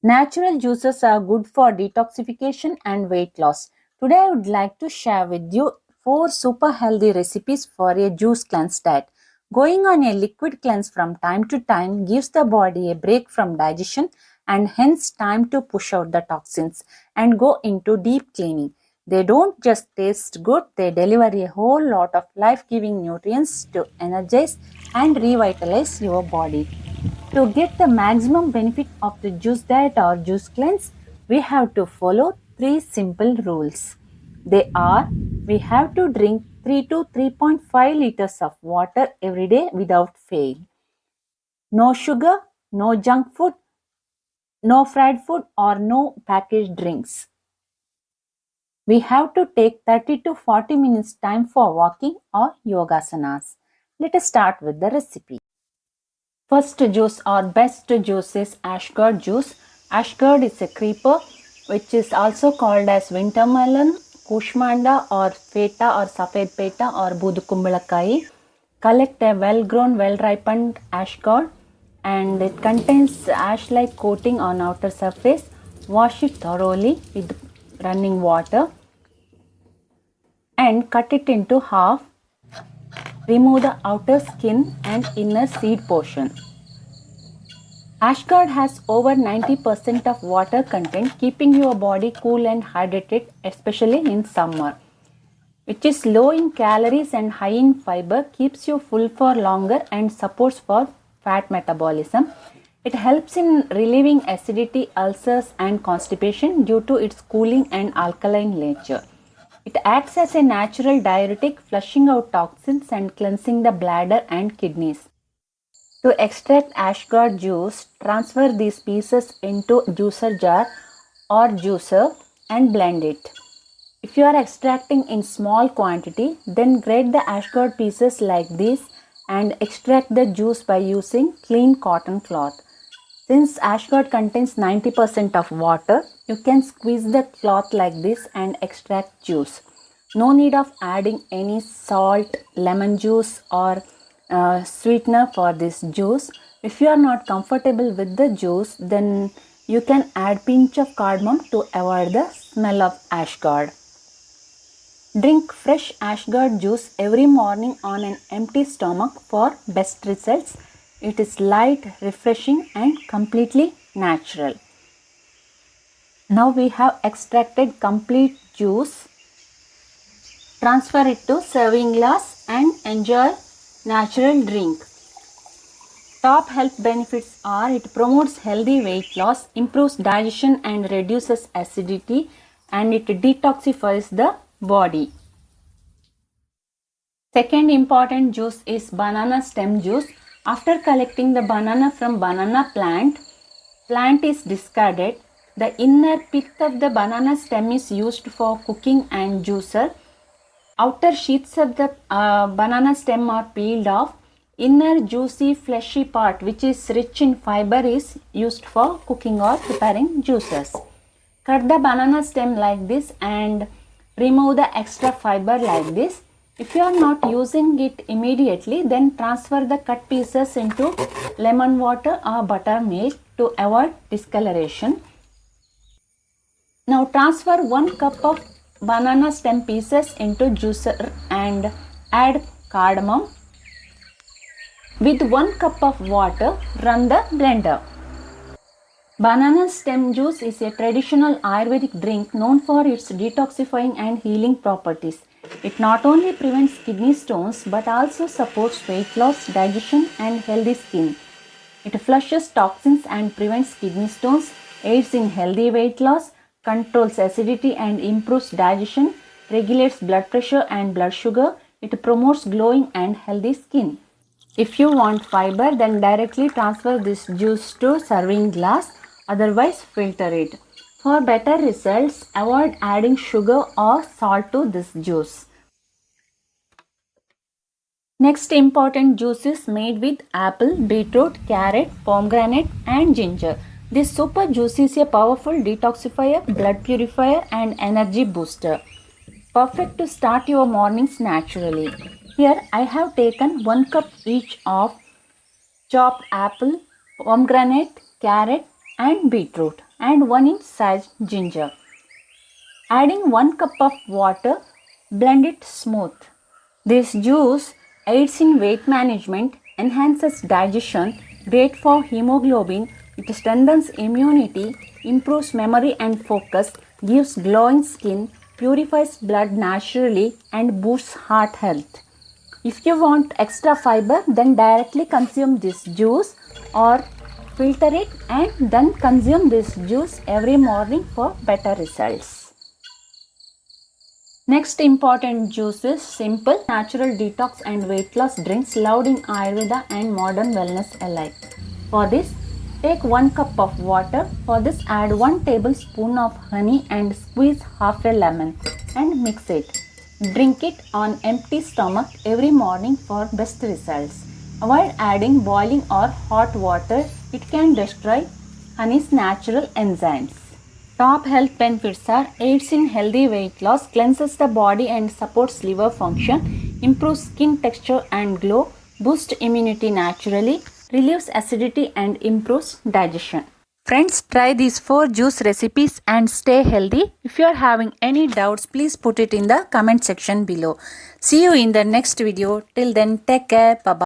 Natural juices are good for detoxification and weight loss. Today I would like to share with you 4 super healthy recipes for a juice cleanse diet. Going on a liquid cleanse from time to time gives the body a break from digestion and hence time to push out the toxins and go into deep cleaning. They don't just taste good, they deliver a whole lot of life-giving nutrients to energize and revitalize your body. To get the maximum benefit of the juice diet or juice cleanse, we have to follow 3 simple rules. They are: we have to drink 3 to 3.5 liters of water every day without fail. No sugar, no junk food, no fried food, or no packaged drinks. We have to take 30 to 40 minutes time for walking or yogasanas. Let us start with the recipe. First juice or best juice is Ash Gourd Juice. Ash Gourd is a creeper which is also called as winter melon, kushmanda or feta or safed peta or budukumbalakai. Collect a well-grown, well-ripened ash gourd and it contains ash-like coating on outer surface. Wash it thoroughly with running water and cut it into half. Remove the outer skin and inner seed portion. Ash gourd has over 90% of water content, keeping your body cool and hydrated, especially in summer. Which is low in calories and high in fiber, keeps you full for longer and supports for fat metabolism. It helps in relieving acidity, ulcers and constipation due to its cooling and alkaline nature. It acts as a natural diuretic, flushing out toxins and cleansing the bladder and kidneys. To extract ash gourd juice, transfer these pieces into juicer jar or juicer and blend it. If you are extracting in small quantity, then grate the ash gourd pieces like this and extract the juice by using clean cotton cloth. Since ash gourd contains 90% of water, you can squeeze the cloth like this and extract juice. No need of adding any salt, lemon juice or sweetener for this juice. If you are not comfortable with the juice, then you can add pinch of cardamom to avoid the smell of ash gourd. Drink fresh ash gourd juice every morning on an empty stomach for best results. It is light, refreshing and completely natural. Now we have extracted complete juice. Transfer it to serving glass and enjoy natural drink. Top health benefits are: it promotes healthy weight loss, improves digestion and reduces acidity, and it detoxifies the body. Second important juice is banana stem juice. After collecting the banana from banana plant is discarded. The inner pith of the banana stem is used for cooking and juicer. Outer sheets of the banana stem are peeled off. Inner juicy fleshy part which is rich in fiber is used for cooking or preparing juices. Cut the banana stem like this and remove the extra fiber like this. If you are not using it immediately, then transfer the cut pieces into lemon water or buttermilk to avoid discoloration. Now transfer 1 cup of banana stem pieces into juicer and add cardamom. With 1 cup of water, run the blender. Banana stem juice is a traditional Ayurvedic drink known for its detoxifying and healing properties. It not only prevents kidney stones but also supports weight loss, digestion and healthy skin. It flushes toxins and prevents kidney stones, aids in healthy weight loss, controls acidity and improves digestion, regulates blood pressure and blood sugar. It promotes glowing and healthy skin. If you want fiber, then directly transfer this juice to serving glass, otherwise filter it. For better results, avoid adding sugar or salt to this juice. Next important juice is made with apple, beetroot, carrot, pomegranate and ginger. This super juice is a powerful detoxifier, blood purifier and energy booster. Perfect to start your mornings naturally. Here I have taken 1 cup each of chopped apple, pomegranate, carrot and beetroot and 1-inch sized ginger. Adding 1 cup of water, blend it smooth. This juice aids in weight management, enhances digestion, great for hemoglobin, it strengthens immunity, improves memory and focus, gives glowing skin, purifies blood naturally and boosts heart health. If you want extra fiber, then directly consume this juice or filter it and then consume this juice every morning for better results. Next important juice is simple, natural detox and weight loss drinks loved in Ayurveda and modern wellness alike. For this, take 1 cup of water. For this, add 1 tablespoon of honey and squeeze half a lemon and mix it. Drink it on empty stomach every morning for best results. Avoid adding boiling or hot water. It can destroy honey's natural enzymes. Top health benefits are aids in healthy weight loss, cleanses the body and supports liver function, improves skin texture and glow, boosts immunity naturally, relieves acidity and improves digestion. Friends, try these 4 juice recipes and stay healthy. If you are having any doubts, please put it in the comment section below. See you in the next video. Till then, take care. Bye-bye.